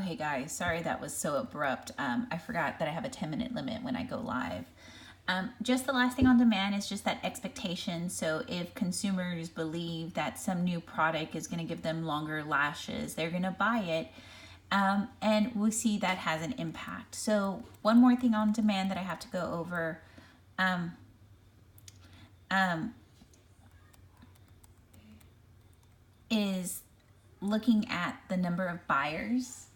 Okay, guys, sorry that was so abrupt. I forgot that I have a 10-minute limit when I go live. Just the last thing on demand is just that expectation. So if consumers believe that some new product is going to give them longer lashes, they're going to buy it. And we see that has an impact. So one more thing on demand that I have to go over. Is looking at the number of buyers.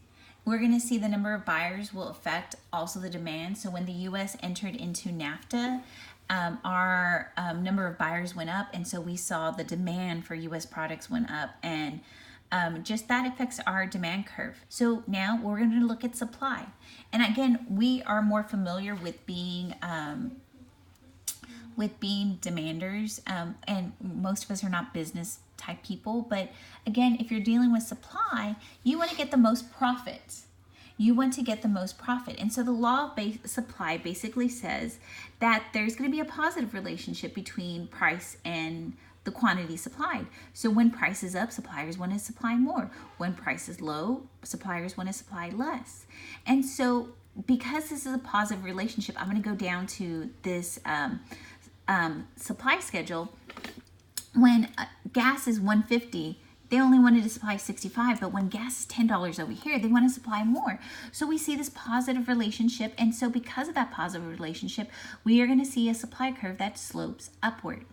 We're going to see the number of buyers will affect also the demand. So when the U.S. entered into NAFTA, our number of buyers went up, and so we saw the demand for U.S. products went up, and just that affects our demand curve. So now we're going to look at supply. And again, we are more familiar with being demanders, and most of us are not business type people, but again, if you're dealing with supply, you want to get the most profit. And so the law of supply basically says that there's going to be a positive relationship between price and the quantity supplied. So when price is up, suppliers want to supply more. When price is low, suppliers want to supply less. And so because this is a positive relationship, I'm going to go down to this supply schedule. When gas is $1.50, they only wanted to supply 65, but when gas is $10 over here, they want to supply more. So we see this positive relationship, and so because of that positive relationship, we are going to see a supply curve that slopes upward.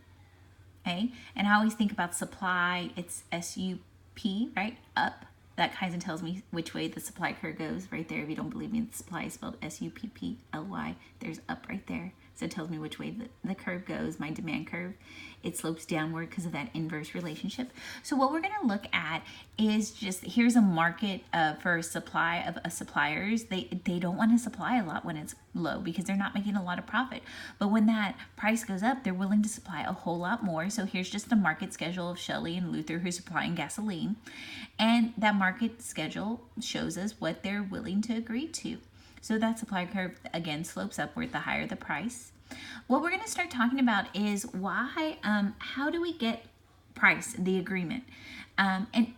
Okay, and I always think about supply, it's S-U-P, right? Up. That kind of tells me which way the supply curve goes right there. If you don't believe me, the supply is spelled S-U-P-P-L-Y. There's up right there. So it tells me which way the curve goes, my demand curve. It slopes downward because of that inverse relationship. So what we're going to look at is just, here's a market for supply of suppliers. They don't want to supply a lot when it's low because they're not making a lot of profit. But when that price goes up, they're willing to supply a whole lot more. So here's just the market schedule of Shelley and Luther who's supplying gasoline. And that market schedule shows us what they're willing to agree to. So that supply curve, again, slopes upward the higher the price. What we're going to start talking about is why, how do we get price, the agreement? And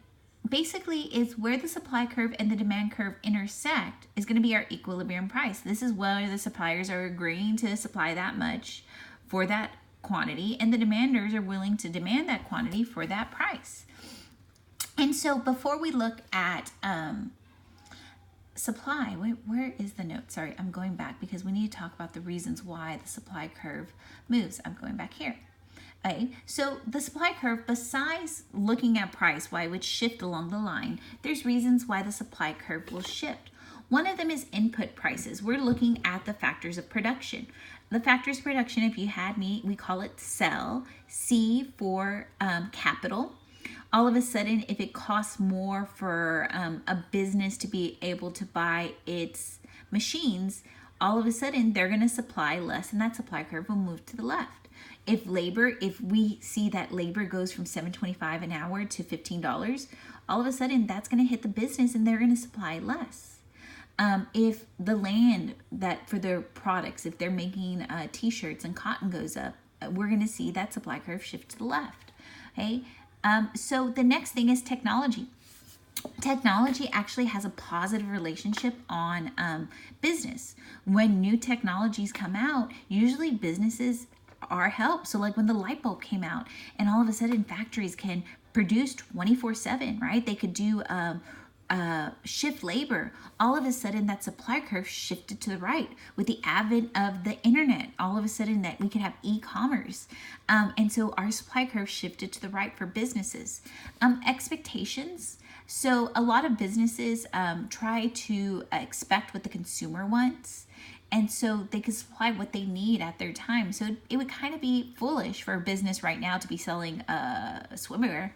basically is where the supply curve and the demand curve intersect is going to be our equilibrium price. This is where the suppliers are agreeing to supply that much for that quantity, and the demanders are willing to demand that quantity for that price. And so before we look at supply, where is the note? Sorry, I'm going back because we need to talk about the reasons why the supply curve moves. I'm going back here. Okay, so the supply curve, besides looking at price, why it would shift along the line, there's reasons why the supply curve will shift. One of them is input prices. We're looking at the factors of production. The factors of production, if you had me, we call it CEL, C for capital. All of a sudden, if it costs more for a business to be able to buy its machines, all of a sudden they're going to supply less, and that supply curve will move to the left. If we see that labor goes from $7.25 an hour to $15, all of a sudden that's going to hit the business and they're going to supply less. If the land that for their products, if they're making t-shirts and cotton goes up, we're going to see that supply curve shift to the left. Okay. So the next thing is technology. Technology actually has a positive relationship on business. When new technologies come out, usually businesses are helped. So like when the light bulb came out and all of a sudden factories can produce 24/7, right? They could do shift labor. All of a sudden that supply curve shifted to the right. With the advent of the internet, all of a sudden that we could have e-commerce. And so our supply curve shifted to the right for businesses. Expectations. So a lot of businesses try to expect what the consumer wants. And so they can supply what they need at their time. So it would kind of be foolish for a business right now to be selling swimwear,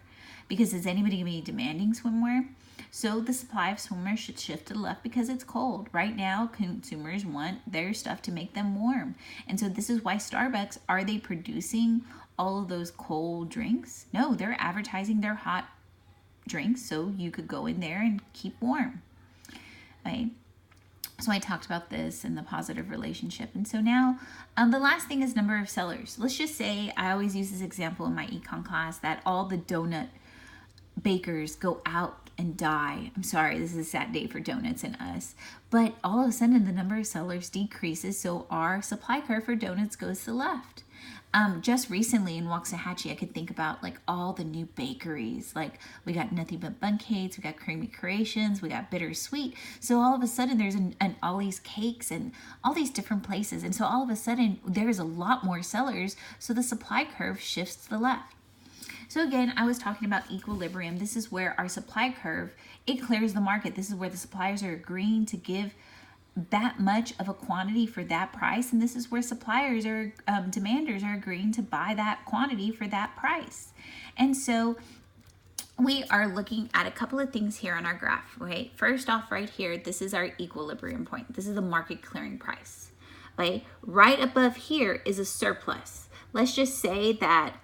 because is anybody going to be demanding swimwear? So the supply of swimwear should shift to the left because it's cold. Right now, consumers want their stuff to make them warm. And so this is why Starbucks, are they producing all of those cold drinks? No, they're advertising their hot drinks so you could go in there and keep warm. Right? So I talked about this and the positive relationship. And so now the last thing is number of sellers. Let's just say, I always use this example in my econ class, that all the donut bakers go out and die. I'm sorry, this is a sad day for donuts and us. But all of a sudden, the number of sellers decreases, so our supply curve for donuts goes to the left. Just recently in Waxahachie, I could think about like all the new bakeries. Like we got Nothing But Bun Cakes, we got Creamy Creations, we got Bittersweet. So all of a sudden there's an Ollie's Cakes and all these different places. And so all of a sudden there's a lot more sellers. So the supply curve shifts to the left. So again, I was talking about equilibrium. This is where our supply curve, it clears the market. This is where the suppliers are agreeing to give that much of a quantity for that price, and this is where suppliers or demanders are agreeing to buy that quantity for that price. And so we are looking at a couple of things here on our graph. Okay, first off, right here, this is our equilibrium point. This is the market clearing price. Okay, right above here is a surplus. Let's just say that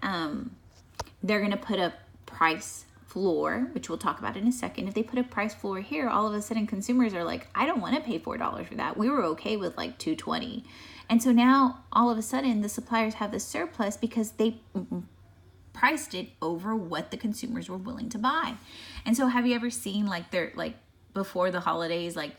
they're going to put a price floor, which we'll talk about in a second. If they put a price floor here, all of a sudden consumers are like, I don't want to pay $4 for that. We were okay with like $2.20. And so now all of a sudden the suppliers have this surplus because they priced it over what the consumers were willing to buy. And so have you ever seen like they're like before the holidays, like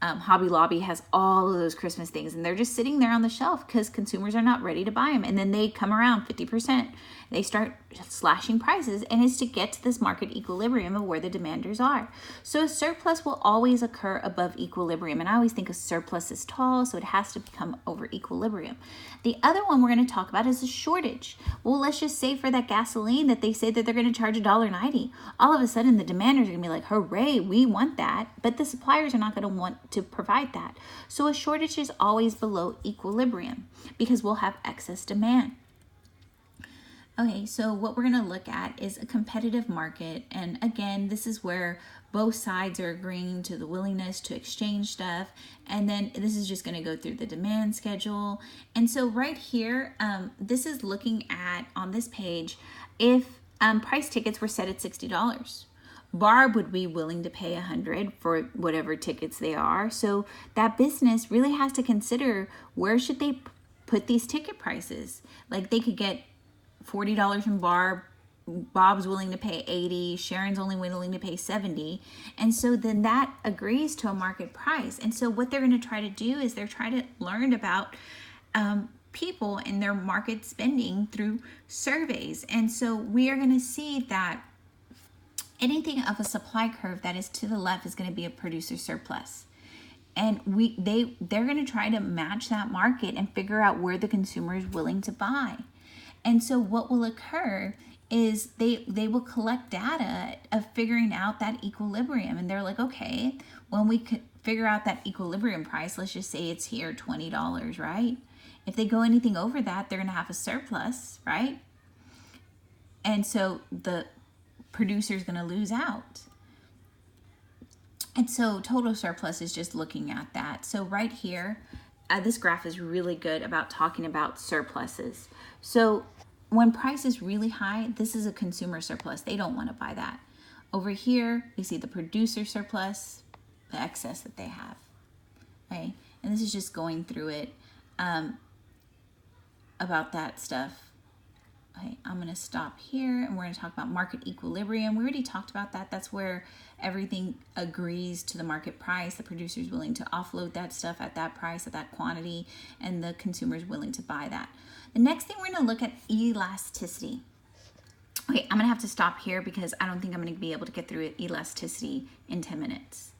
Hobby Lobby has all of those Christmas things and they're just sitting there on the shelf because consumers are not ready to buy them. And then they come around 50%. They start slashing prices, and it's to get to this market equilibrium of where the demanders are. So a surplus will always occur above equilibrium. And I always think a surplus is tall, so it has to become over equilibrium. The other one we're going to talk about is a shortage. Well, let's just say for that gasoline that they say that they're going to charge $1.90. All of a sudden, the demanders are going to be like, hooray, we want that. But the suppliers are not going to want to provide that. So a shortage is always below equilibrium because we'll have excess demand. Okay, so what we're going to look at is a competitive market. And again, this is where both sides are agreeing to the willingness to exchange stuff. And then this is just going to go through the demand schedule. And so right here, this is looking at, on this page, if price tickets were set at $60. Barb would be willing to pay $100 for whatever tickets they are. So that business really has to consider where should they put these ticket prices. Like they could get $40 from Barb, Bob's willing to pay $80, Sharon's only willing to pay $70, and so then that agrees to a market price. And so what they're going to try to do is they're trying to learn about people and their market spending through surveys. And so we are going to see that anything of a supply curve that is to the left is going to be a producer surplus. And they're going to try to match that market and figure out where the consumer is willing to buy. And so what will occur is they will collect data of figuring out that equilibrium. And they're like, okay, when we could figure out that equilibrium price, let's just say it's here, $20, right? If they go anything over that, they're going to have a surplus, right? And so the producer's going to lose out. And so total surplus is just looking at that. So right here, this graph is really good about talking about surpluses. So when price is really high, this is a consumer surplus. They don't want to buy that. Over here, we see the producer surplus, the excess that they have. Okay, and this is just going through it about that stuff. Okay, I'm going to stop here and we're going to talk about market equilibrium. We already talked about that. That's where everything agrees to the market price. The producer is willing to offload that stuff at that price, at that quantity, and the consumer is willing to buy that. The next thing we're going to look at elasticity. Okay, I'm going to have to stop here because I don't think I'm going to be able to get through elasticity in 10 minutes.